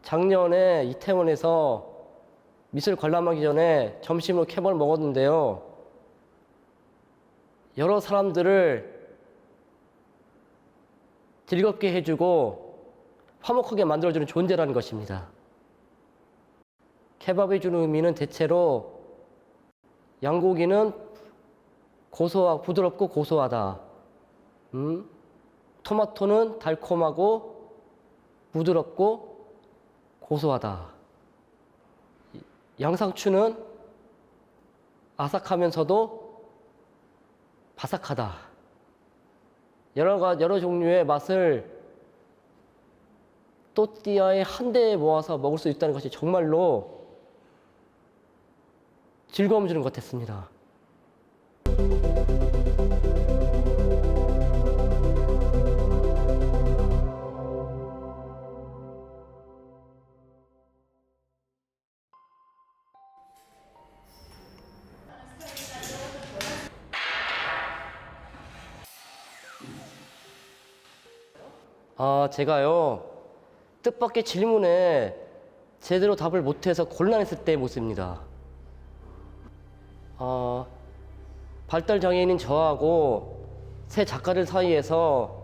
작년에 이태원에서 미술 관람하기 전에 점심으로 캡을 먹었는데요. 여러 사람들을 즐겁게 해주고 화목하게 만들어주는 존재라는 것입니다. 케밥이 주는 의미는 대체로 양고기는 부드럽고 고소하다. 토마토는 달콤하고 부드럽고 고소하다. 양상추는 아삭하면서도 바삭하다. 여러 종류의 맛을 또띠아에 한데에 모아서 먹을 수 있다는 것이 정말로 즐거움 주는 것 같았습니다. 제가요, 뜻밖의 질문에 제대로 답을 못해서 곤란했을 때의 모습입니다. 발달장애인인 저하고 세 작가들 사이에서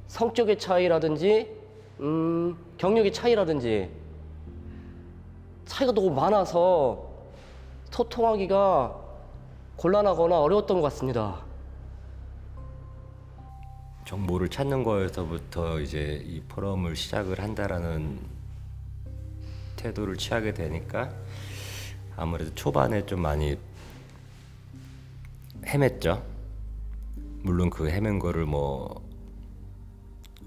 성격의 차이라든지, 경력의 차이라든지, 차이가 너무 많아서 소통하기가 곤란하거나 어려웠던 것 같습니다. 정보를 찾는 거에서부터 이제 이 포럼을 시작을 한다라는 태도를 취하게 되니까 아무래도 초반에 좀 많이 헤맸죠. 물론 그 헤맨 거를 뭐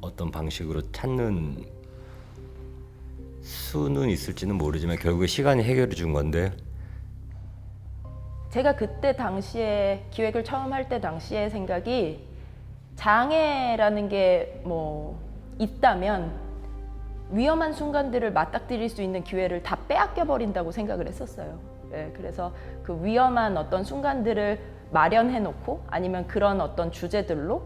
어떤 방식으로 찾는 수는 있을지는 모르지만 결국에 시간이 해결해 준 건데, 제가 그때 당시에 기획을 처음 할 때 당시의 생각이, 장애라는 게 뭐 있다면 위험한 순간들을 맞닥뜨릴 수 있는 기회를 다 빼앗겨 버린다고 생각을 했었어요. 네, 그래서 그 위험한 어떤 순간들을 마련해 놓고 아니면 그런 어떤 주제들로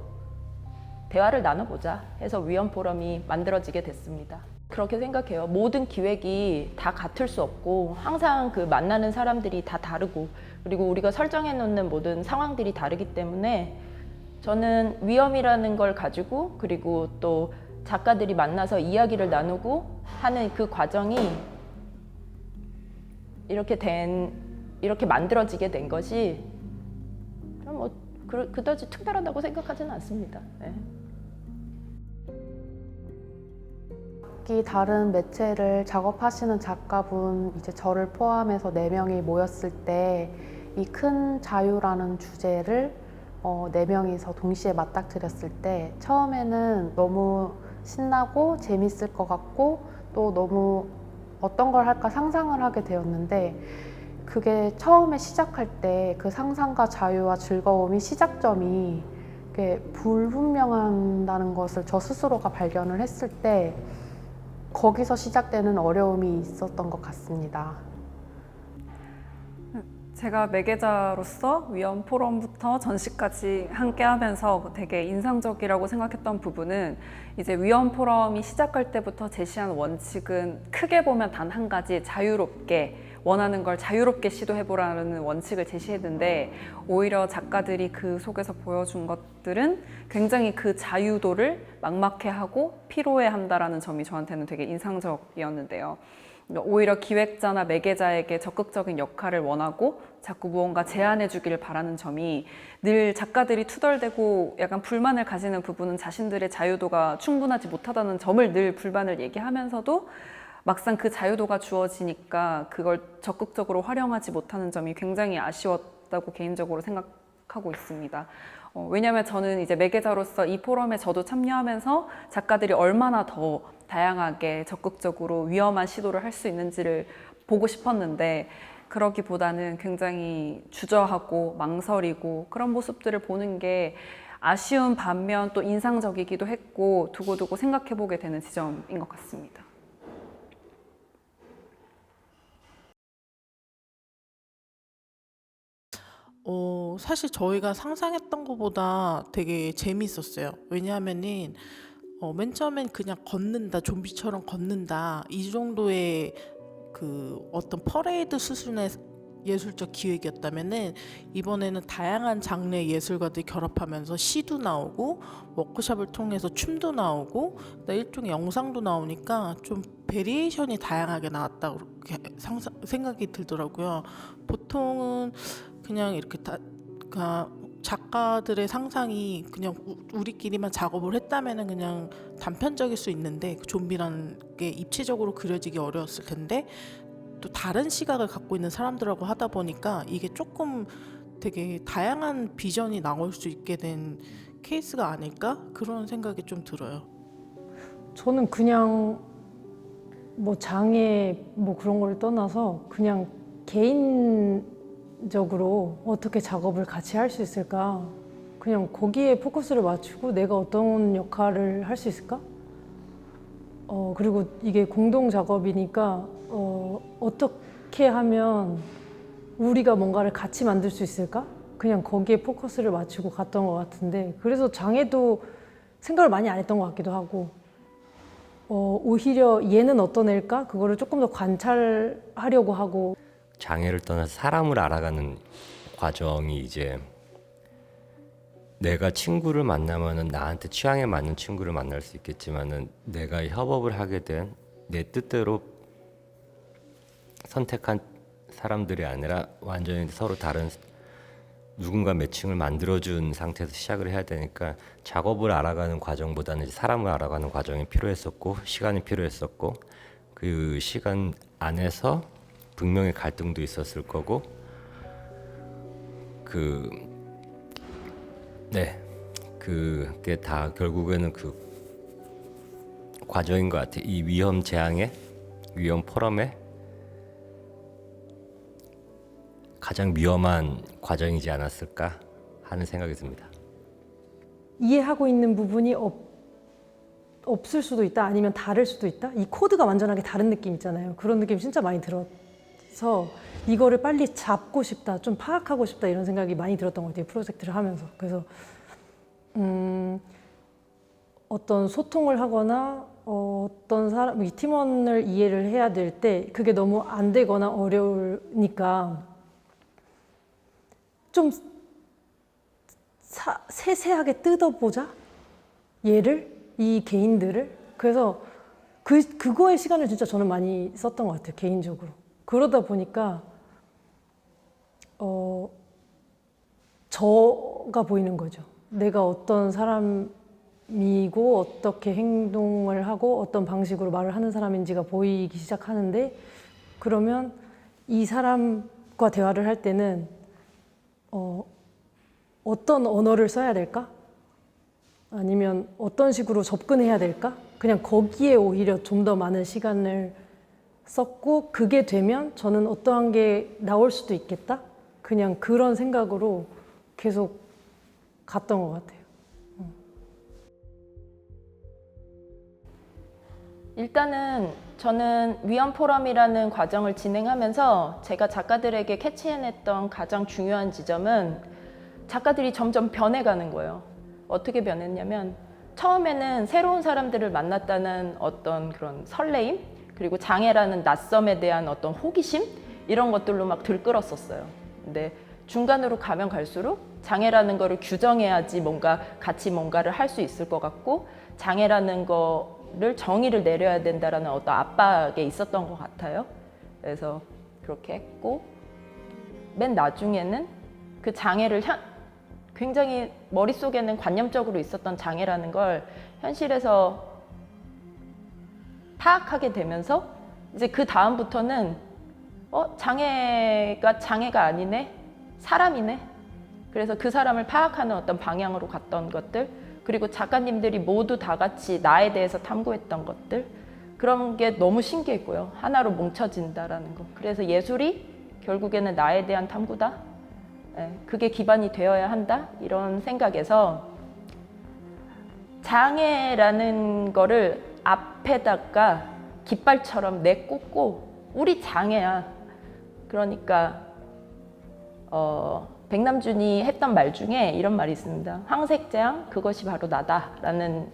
대화를 나눠보자 해서 위험 포럼이 만들어지게 됐습니다. 그렇게 생각해요. 모든 기획이 다 같을 수 없고 항상 그 만나는 사람들이 다 다르고, 그리고 우리가 설정해 놓는 모든 상황들이 다르기 때문에 저는 위험이라는 걸 가지고, 그리고 또 작가들이 만나서 이야기를 나누고 하는 그 과정이 이렇게 만들어지게 된 것이 뭐 그다지 특별하다고 생각하지는 않습니다. 네. 각기 다른 매체를 작업하시는 작가분, 이제 저를 포함해서 4명이 모였을 때 이 큰 자유라는 주제를 4명이서 동시에 맞닥뜨렸을 때 처음에는 너무 신나고 재밌을 것 같고 또 너무 어떤 걸 할까 상상을 하게 되었는데, 그게 처음에 시작할 때 그 상상과 자유와 즐거움이 시작점이 불분명한다는 것을 저 스스로가 발견을 했을 때 거기서 시작되는 어려움이 있었던 것 같습니다. 제가 매개자로서 위험 포럼부터 전시까지 함께 하면서 되게 인상적이라고 생각했던 부분은, 이제 위험 포럼이 시작할 때부터 제시한 원칙은 크게 보면 단 한 가지, 자유롭게, 원하는 걸 자유롭게 시도해보라는 원칙을 제시했는데, 오히려 작가들이 그 속에서 보여준 것들은 굉장히 그 자유도를 막막해하고 피로해한다라는 점이 저한테는 되게 인상적이었는데요. 오히려 기획자나 매개자에게 적극적인 역할을 원하고 자꾸 무언가 제안해 주기를 바라는 점이, 늘 작가들이 투덜대고 약간 불만을 가지는 부분은 자신들의 자유도가 충분하지 못하다는 점을 늘 불만을 얘기하면서도 막상 그 자유도가 주어지니까 그걸 적극적으로 활용하지 못하는 점이 굉장히 아쉬웠다고 개인적으로 생각하고 있습니다. 왜냐하면 저는 이제 매개자로서 이 포럼에 저도 참여하면서 작가들이 얼마나 더 다양하게 적극적으로 위험한 시도를 할 수 있는지를 보고 싶었는데, 그러기보다는 굉장히 주저하고 망설이고 그런 모습들을 보는 게 아쉬운 반면 또 인상적이기도 했고, 두고두고 생각해보게 되는 지점인 것 같습니다. 사실 저희가 상상했던 것보다 되게 재밌었어요. 왜냐하면은 맨 처음엔 그냥 걷는다, 좀비처럼 걷는다 이 정도의 그 어떤 퍼레이드 수준의 예술적 기획이었다면은 이번에는 다양한 장르의 예술가들이 결합하면서 시도 나오고 워크숍을 통해서 춤도 나오고 일종의 영상도 나오니까 좀 베리에이션이 다양하게 나왔다 그렇게 생각이 들더라고요. 보통은 그냥 이렇게 작가들의 상상이 그냥 우리끼리만 작업을 했다면은 그냥 단편적일 수 있는데 좀비라는 게 입체적으로 그려지기 어려웠을 텐데 또 다른 시각을 갖고 있는 사람들하고 하다 보니까 이게 조금 되게 다양한 비전이 나올 수 있게 된 케이스가 아닐까 그런 생각이 좀 들어요. 저는 그냥 뭐 장애 뭐 그런 걸 떠나서 그냥 개인적으로 어떻게 작업을 같이 할 수 있을까, 그냥 거기에 포커스를 맞추고 내가 어떤 역할을 할 수 있을까? 그리고 이게 공동 작업이니까 어떻게 하면 우리가 뭔가를 같이 만들 수 있을까? 그냥 거기에 포커스를 맞추고 갔던 것 같은데, 그래서 장애도 생각을 많이 안 했던 것 같기도 하고, 오히려 얘는 어떤 애일까? 그거를 조금 더 관찰하려고 하고. 장애를 떠나서 사람을 알아가는 과정이 이제 내가 친구를 만나면은 나한테 취향에 맞는 친구를 만날 수 있겠지만은 내가 협업을 하게 된 내 뜻대로 선택한 사람들이 아니라 완전히 서로 다른 누군가 매칭을 만들어준 상태에서 시작을 해야 되니까 작업을 알아가는 과정보다는 이제 사람을 알아가는 과정이 필요했었고 시간이 필요했었고 그 시간 안에서 분명히 갈등도 있었을 거고 그게 다 결국에는 그 과정인 것 같아. 이 위험 재앙의 위험 포럼의 가장 위험한 과정이지 않았을까 하는 생각이 듭니다. 이해하고 있는 부분이 없을 수도 있다, 아니면 다를 수도 있다. 이 코드가 완전하게 다른 느낌 있잖아요. 그런 느낌 진짜 많이 들어서 이거를 빨리 잡고 싶다, 좀 파악하고 싶다 이런 생각이 많이 들었던 것 같아요. 프로젝트를 하면서. 그래서 어떤 소통을 하거나 어떤 사람, 이 팀원을 이해를 해야 될 때 그게 너무 안 되거나 어려우니까 좀 세세하게 뜯어보자, 이 개인들을. 그래서 그거에 시간을 진짜 저는 많이 썼던 것 같아요, 개인적으로. 그러다 보니까 저가 보이는 거죠. 내가 어떤 사람이고 어떻게 행동을 하고 어떤 방식으로 말을 하는 사람인지가 보이기 시작하는데, 그러면 이 사람과 대화를 할 때는 어떤 언어를 써야 될까? 아니면 어떤 식으로 접근해야 될까? 그냥 거기에 오히려 좀 더 많은 시간을 썼고, 그게 되면 저는 어떠한 게 나올 수도 있겠다? 그냥 그런 생각으로 계속 갔던 것 같아요. 일단은 저는 위험 포럼이라는 과정을 진행하면서 제가 작가들에게 캐치해냈던 가장 중요한 지점은 작가들이 점점 변해가는 거예요. 어떻게 변했냐면, 처음에는 새로운 사람들을 만났다는 어떤 그런 설레임, 그리고 장애라는 낯섦에 대한 어떤 호기심, 이런 것들로 막 들끓었었어요. 근데 중간으로 가면 갈수록 장애라는 거를 규정해야지 뭔가 같이 뭔가를 할 수 있을 것 같고, 장애라는 거를 정의를 내려야 된다라는 어떤 압박에 있었던 것 같아요. 그래서 그렇게 했고, 맨 나중에는 그 장애를 굉장히 머릿속에는 관념적으로 있었던 장애라는 걸 현실에서 파악하게 되면서 이제 그 다음부터는 장애가 아니네, 사람이네. 그래서 그 사람을 파악하는 어떤 방향으로 갔던 것들, 그리고 작가님들이 모두 다 같이 나에 대해서 탐구했던 것들, 그런 게 너무 신기했고요. 하나로 뭉쳐진다라는 거. 그래서 예술이 결국에는 나에 대한 탐구다. 그게 기반이 되어야 한다. 이런 생각에서 장애라는 거를 앞에다가 깃발처럼 내꽂고, 우리 장애야. 그러니까 백남준이 했던 말 중에 이런 말이 있습니다. 황색재앙 그것이 바로 나다라는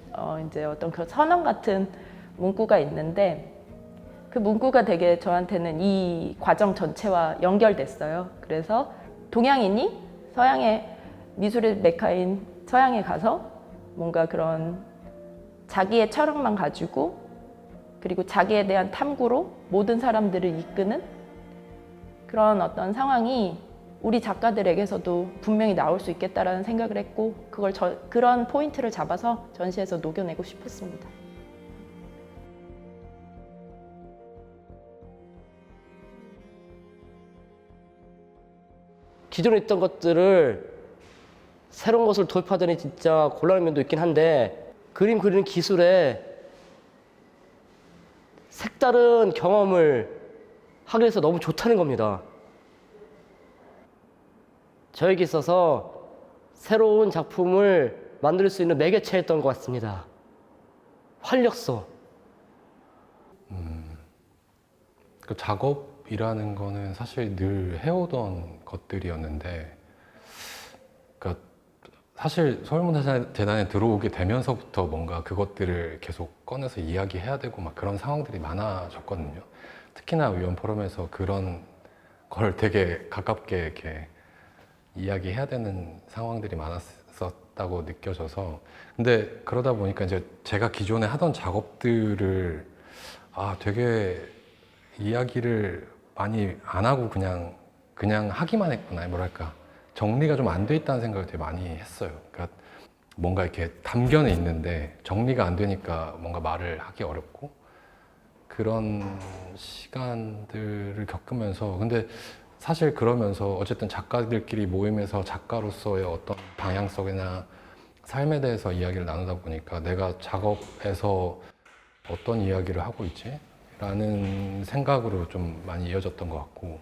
이제 어떤 그런 선언 같은 문구가 있는데 그 문구가 되게 저한테는 이 과정 전체와 연결됐어요. 그래서 동양인이 서양의 미술의 메카인 서양에 가서 뭔가 그런 자기의 철학만 가지고 그리고 자기에 대한 탐구로 모든 사람들을 이끄는 그런 어떤 상황이 우리 작가들에게서도 분명히 나올 수 있겠다라는 생각을 했고 그런 포인트를 잡아서 전시에서 녹여내고 싶었습니다. 기존에 있던 것들을 새로운 것을 도입하더니 진짜 곤란한 면도 있긴 한데 그림 그리는 기술에 색다른 경험을 하기 위해서 너무 좋다는 겁니다. 저에게 있어서 새로운 작품을 만들 수 있는 매개체였던 것 같습니다. 활력소. 그 작업이라는 거는 사실 늘 해오던 것들이었는데, 그러니까 사실 서울문화재단에 들어오게 되면서부터 뭔가 그것들을 계속 꺼내서 이야기해야 되고 막 그런 상황들이 많아졌거든요. 특히나 위원 포럼에서 그런 걸 되게 가깝게 이렇게 이야기해야 되는 상황들이 많았었다고 느껴져서, 근데 그러다 보니까 이제 제가 기존에 하던 작업들을 되게 이야기를 많이 안 하고 그냥 하기만 했구나, 뭐랄까 정리가 좀 안 돼 있다는 생각을 되게 많이 했어요. 그러니까 뭔가 이렇게 담겨내 있는데 정리가 안 되니까 뭔가 말을 하기 어렵고 그런 시간들을 겪으면서, 근데 사실 그러면서 어쨌든 작가들끼리 모임에서 작가로서의 어떤 방향성이나 삶에 대해서 이야기를 나누다 보니까 내가 작업에서 어떤 이야기를 하고 있지? 라는 생각으로 좀 많이 이어졌던 것 같고,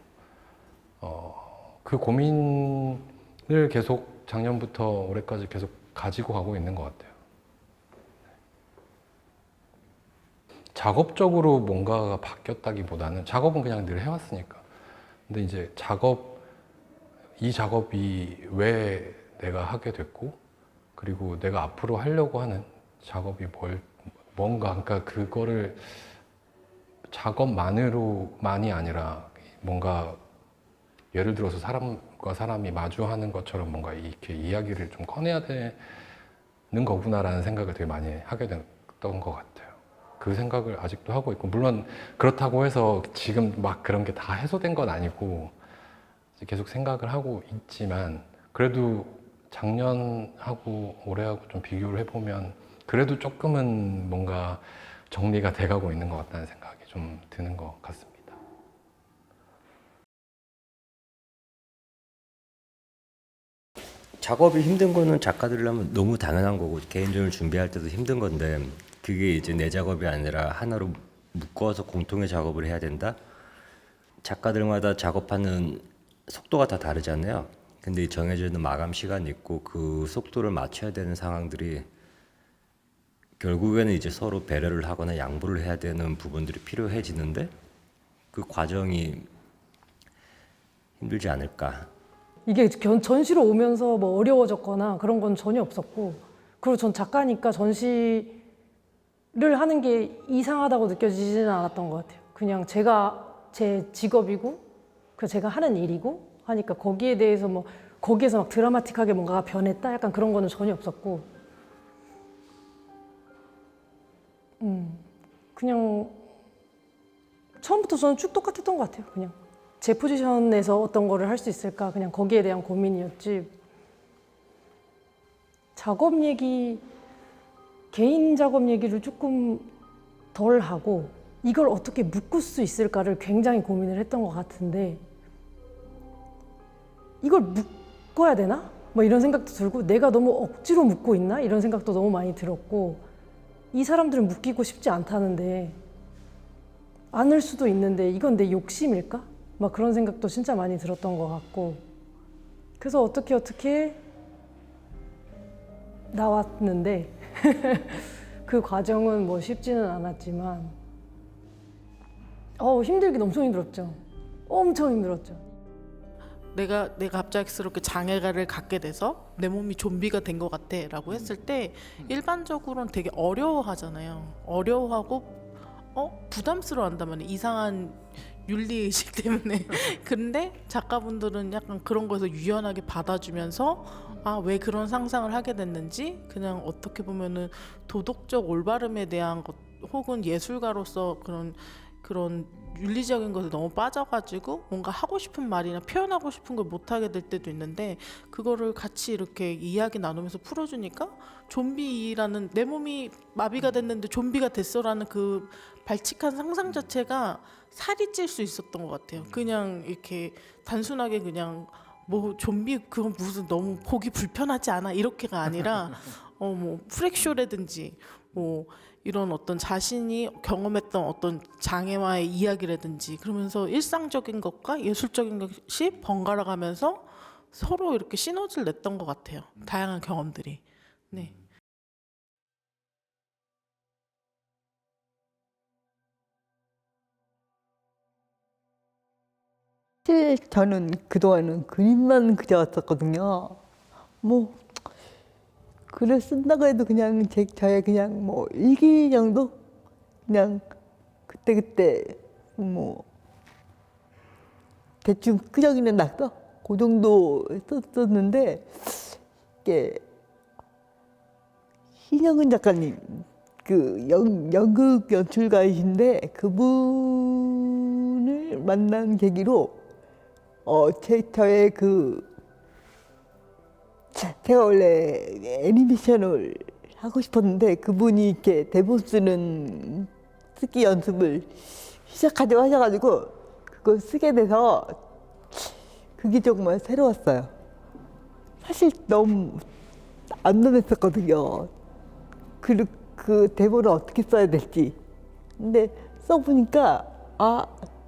그 고민을 계속 작년부터 올해까지 계속 가지고 가고 있는 것 같아요. 작업적으로 뭔가가 바뀌었다기보다는 작업은 그냥 늘 해왔으니까. 근데 이제 이 작업이 왜 내가 하게 됐고, 그리고 내가 앞으로 하려고 하는 작업이 뭔가, 그러니까 그거를 작업만으로만이 아니라 뭔가 예를 들어서 사람과 사람이 마주하는 것처럼 뭔가 이렇게 이야기를 좀 꺼내야 되는 거구나라는 생각을 되게 많이 하게 됐던 것 같아요. 그 생각을 아직도 하고 있고, 물론 그렇다고 해서 지금 막 그런 게 다 해소된 건 아니고 계속 생각을 하고 있지만, 그래도 작년하고 올해하고 좀 비교를 해보면 그래도 조금은 뭔가 정리가 돼가고 있는 것 같다는 생각이 좀 드는 것 같습니다. 작업이 힘든 거는 작가들이라면 너무 당연한 거고 개인전을 준비할 때도 힘든 건데, 그게 이제 내 작업이 아니라 하나로 묶어서 공통의 작업을 해야 된다? 작가들마다 작업하는 속도가 다 다르잖아요. 근데 이 정해져 있는 마감 시간이 있고 그 속도를 맞춰야 되는 상황들이 결국에는 이제 서로 배려를 하거나 양보를 해야 되는 부분들이 필요해지는데, 그 과정이 힘들지 않을까. 이게 전시로 오면서 뭐 어려워졌거나 그런 건 전혀 없었고, 그리고 전 작가니까 전시를 하는 게 이상하다고 느껴지지는 않았던 것 같아요. 그냥 제 직업이고 제가 하는 일이고 하니까 거기에 대해서 뭐 거기에서 막 드라마틱하게 뭔가가 변했다 약간 그런 거는 전혀 없었고, 그냥 처음부터 저는 쭉 똑같았던 것 같아요. 그냥 제 포지션에서 어떤 거를 할 수 있을까, 그냥 거기에 대한 고민이었지. 작업 얘기, 개인 작업 얘기를 조금 덜 하고 이걸 어떻게 묶을 수 있을까를 굉장히 고민을 했던 것 같은데, 이걸 묶어야 되나? 뭐 이런 생각도 들고, 내가 너무 억지로 묶고 있나? 이런 생각도 너무 많이 들었고, 이 사람들은 묶이고 싶지 않다는데, 않을 수도 있는데 이건 내 욕심일까? 막 그런 생각도 진짜 많이 들었던 것 같고, 그래서 어떻게 나왔는데 그 과정은 뭐 쉽지는 않았지만 힘들긴 엄청 힘들었죠. 엄청 힘들었죠. 내가 갑작스럽게 장애를 갖게 돼서 내 몸이 좀비가 된 것 같아라고 했을 때 일반적으로는 되게 어려워하잖아요. 어려워하고 부담스러워한단 말이에요. 이상한 윤리의식 때문에. 근데 작가분들은 약간 그런 거에서 유연하게 받아주면서 왜 그런 상상을 하게 됐는지 그냥 어떻게 보면은 도덕적 올바름에 대한 것 혹은 예술가로서 그런 윤리적인 것에 너무 빠져가지고 뭔가 하고 싶은 말이나 표현하고 싶은 걸 못하게 될 때도 있는데 그거를 같이 이렇게 이야기 나누면서 풀어주니까 좀비라는 내 몸이 마비가 됐는데 좀비가 됐어라는 그 발칙한 상상 자체가 살이 찔 수 있었던 것 같아요. 그냥 이렇게 단순하게 그냥 뭐 좀비 그건 무슨 너무 보기 불편하지 않아 이렇게가 아니라 뭐 프랙쇼라든지 뭐 이런 어떤 자신이 경험했던 어떤 장애와의 이야기라든지 그러면서 일상적인 것과 예술적인 것이 번갈아 가면서 서로 이렇게 시너지를 냈던 것 같아요. 다양한 경험들이. 네. 사실 저는 그동안은 그림만 그려왔었거든요. 뭐 글을 쓴다고 해도 그냥 저의 그냥 뭐 일기 정도 그냥 그때 뭐 대충 끄적이는 낙서 그 정도 썼었는데 이게 신영은 작가님 그 연극 연출가이신데 그분을 만난 계기로 저의 제가 원래 애니메이션을 하고 싶었는데 그분이 이렇게 대본 쓰기 연습을 시작하자고 하셔가지고 그걸 쓰게 돼서 그게 정말 새로웠어요. 사실 너무 안전했었거든요. 그 대본을 어떻게 써야 될지. 근데 써보니까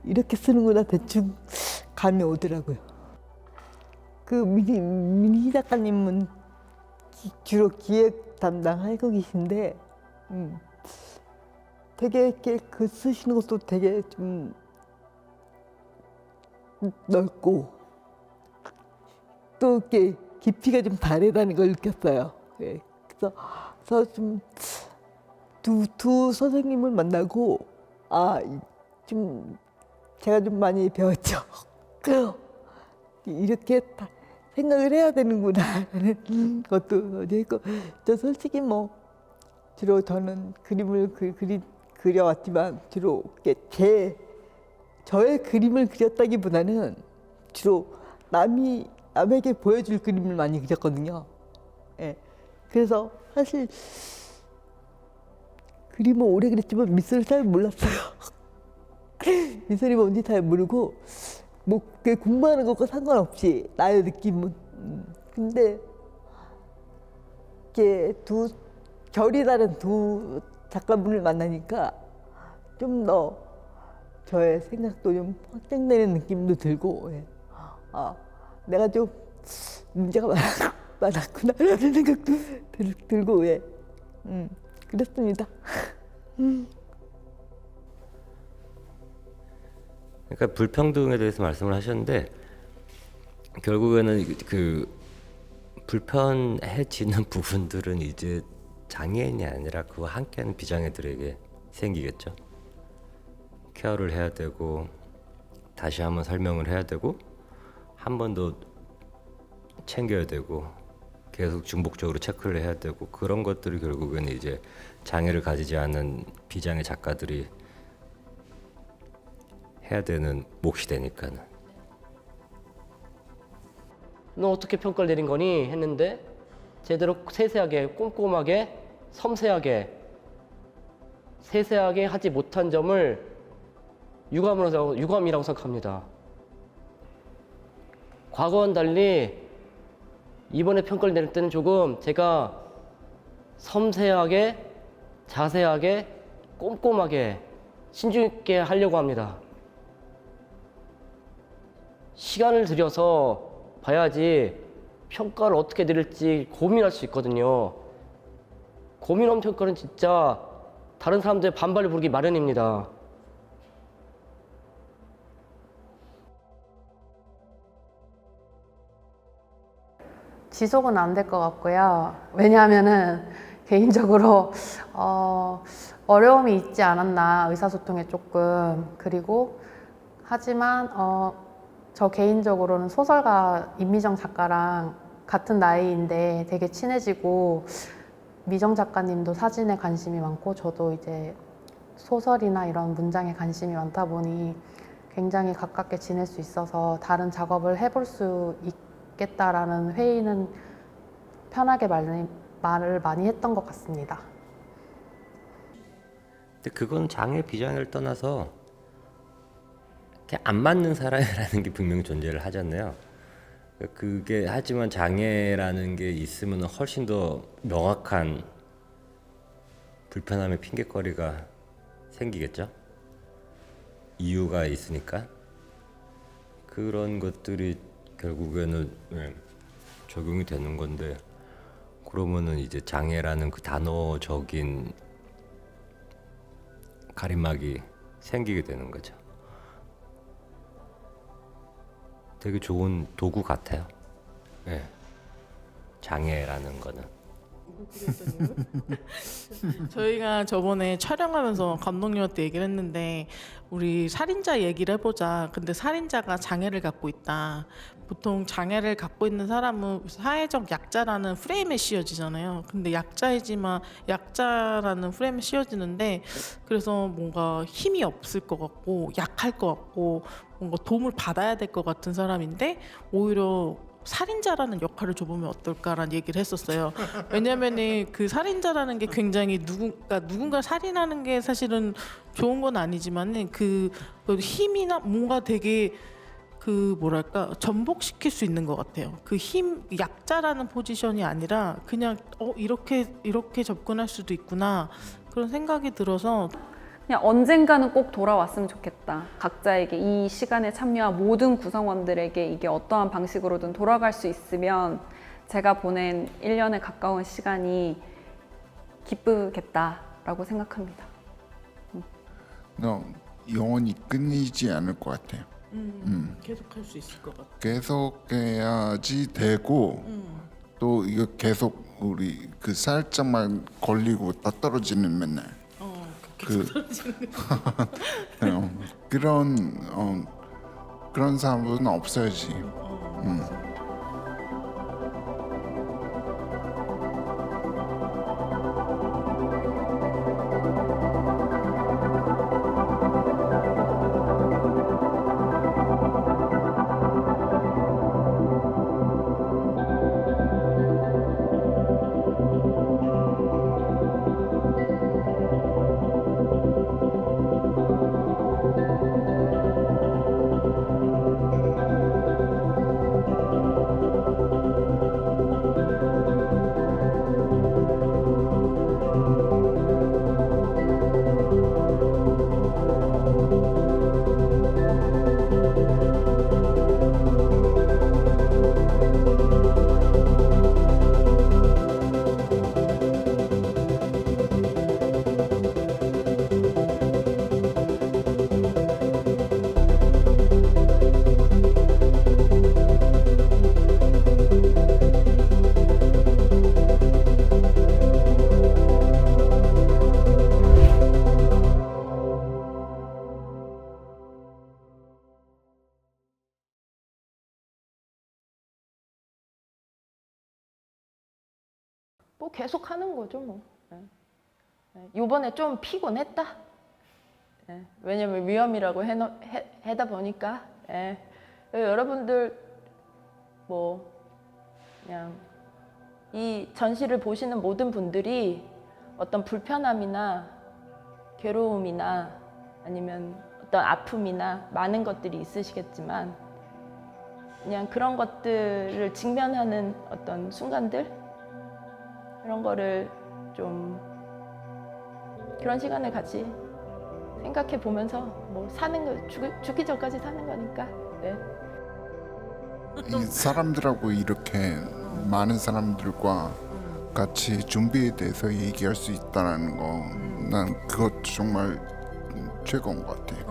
이렇게 쓰는구나 대충 감이 오더라고요. 그 민희 작가님은 주로 기획 담당하고 계신데 되게 이렇게 글 쓰시는 것도 되게 좀 넓고 또 이렇게 깊이가 좀 다르다는 걸 느꼈어요. 네. 그래서 좀 두 선생님을 만나고 좀 제가 좀 많이 배웠죠. 이렇게 생각을 해야 되는구나라는 것도 있고, 저 솔직히 뭐 주로 저는 그림을 그려왔지만 주로 저의 그림을 그렸다기보다는 주로 남에게 보여줄 그림을 많이 그렸거든요. 예. 그래서 사실 그림을 오래 그렸지만 미술을 잘 몰랐어요. 미술이 뭔지 잘 모르고 뭐 공부하는 것과 상관없이 나의 느낌은. 근데 이렇게 결이 다른 두 작가분을 만나니까 좀 더 저의 생각도 좀 확장되는 느낌도 들고, 예. 내가 좀 문제가 많았구나라는 생각도 들고, 예. 그렇습니다. 그러니까 불평등에 대해서 말씀을 하셨는데 결국에는 그 불편해지는 부분들은 이제 장애인이 아니라 그와 함께하는 비장애들에게 생기겠죠. 케어를 해야 되고 다시 한번 설명을 해야 되고 한 번 더 챙겨야 되고 계속 중복적으로 체크를 해야 되고 그런 것들이 결국에는 이제 장애를 가지지 않은 비장애 작가들이 해야 되는 몫이 되니까는. 너 어떻게 평가를 내린 거니? 했는데 제대로 세세하게 꼼꼼하게 섬세하게 세세하게 하지 못한 점을 유감이라고 생각합니다. 과거와는 달리 이번에 평가를 내릴 때는 조금 제가 섬세하게 자세하게 꼼꼼하게 신중 있게 하려고 합니다. 시간을 들여서 봐야지 평가를 어떻게 내릴지 고민할 수 있거든요. 고민 없는 평가는 진짜 다른 사람들의 반발을 부르기 마련입니다. 지속은 안 될 것 같고요. 왜냐하면은 개인적으로 어려움이 있지 않았나, 의사소통에 조금. 그리고 하지만 저 개인적으로는 소설가 임미정 작가랑 같은 나이인데 되게 친해지고, 미정 작가님도 사진에 관심이 많고 저도 이제 소설이나 이런 문장에 관심이 많다 보니 굉장히 가깝게 지낼 수 있어서 다른 작업을 해볼 수 있겠다라는 회의는 편하게 말을 많이 했던 것 같습니다. 근데 그건 장애 비장애를 떠나서 그냥 안 맞는 사람이라는 게 분명히 존재를 하잖아요. 그게 하지만 장애라는 게 있으면 훨씬 더 명확한 불편함의 핑계거리가 생기겠죠. 이유가 있으니까. 그런 것들이 결국에는 적용이 되는 건데, 그러면은 이제 장애라는 그 단어적인 가림막이 생기게 되는 거죠. 되게 좋은 도구 같아요. 네. 장애라는 거는. 저희가 저번에 촬영하면서 감독님한테 얘기를 했는데, 우리 살인자 얘기를 해보자. 근데 살인자가 장애를 갖고 있다. 보통 장애를 갖고 있는 사람은 사회적 약자라는 프레임에 씌워지잖아요. 근데 약자이지만 약자라는 프레임에 씌워지는데, 그래서 뭔가 힘이 없을 것 같고 약할 것 같고 뭔가 도움을 받아야 될 것 같은 사람인데, 오히려 살인자라는 역할을 줘보면 어떨까라는 얘기를 했었어요. 왜냐면은 그 살인자라는 게 굉장히 누군가 살인하는 게 사실은 좋은 건 아니지만은 그 힘이나 뭔가 되게 그 뭐랄까 전복시킬 수 있는 것 같아요. 그 힘, 약자라는 포지션이 아니라 그냥 이렇게 접근할 수도 있구나, 그런 생각이 들어서 그냥 언젠가는 꼭 돌아왔으면 좋겠다. 각자에게 이 시간에 참여한 모든 구성원들에게 이게 어떠한 방식으로든 돌아갈 수 있으면 제가 보낸 1년에 가까운 시간이 기쁘겠다라고 생각합니다. 영원히 끊이지 않을 것 같아요. 계속 할 수 있을 것 같아요. 계속해야지 되고, 또 이거 계속 우리 그 살짝만 걸리고 다 떨어지는 맨날. 그런 사람은 없어야지. 뭐 계속 하는 거죠 뭐. 이번에 좀 피곤했다. 왜냐면 위험이라고 해다 보니까 여러분들 뭐 그냥 이 전시를 보시는 모든 분들이 어떤 불편함이나 괴로움이나 아니면 어떤 아픔이나 많은 것들이 있으시겠지만, 그냥 그런 것들을 직면하는 어떤 순간들, 그런 거를 좀 그런 시간을 같이 생각해 보면서 뭐 사는 거 죽기 전까지 사는 거니까. 이 사람들하고 이렇게 많은 사람들과 같이 준비에 대해서 얘기할 수 있다는 거, 난 그것도 정말 최고인 것 같아요.